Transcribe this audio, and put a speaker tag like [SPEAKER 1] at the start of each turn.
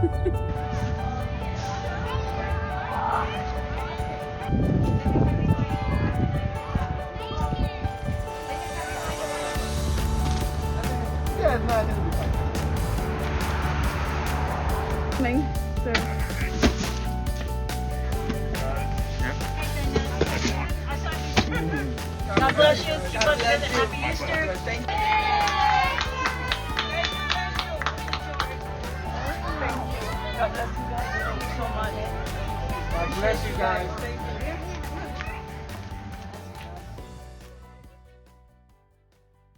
[SPEAKER 1] Yeah, no, it'll be fine.
[SPEAKER 2] Sir.
[SPEAKER 3] God bless you. Keep up good. Happy Easter.
[SPEAKER 1] Thank you.
[SPEAKER 3] God bless you guys. Thank you so much.
[SPEAKER 1] God bless you guys.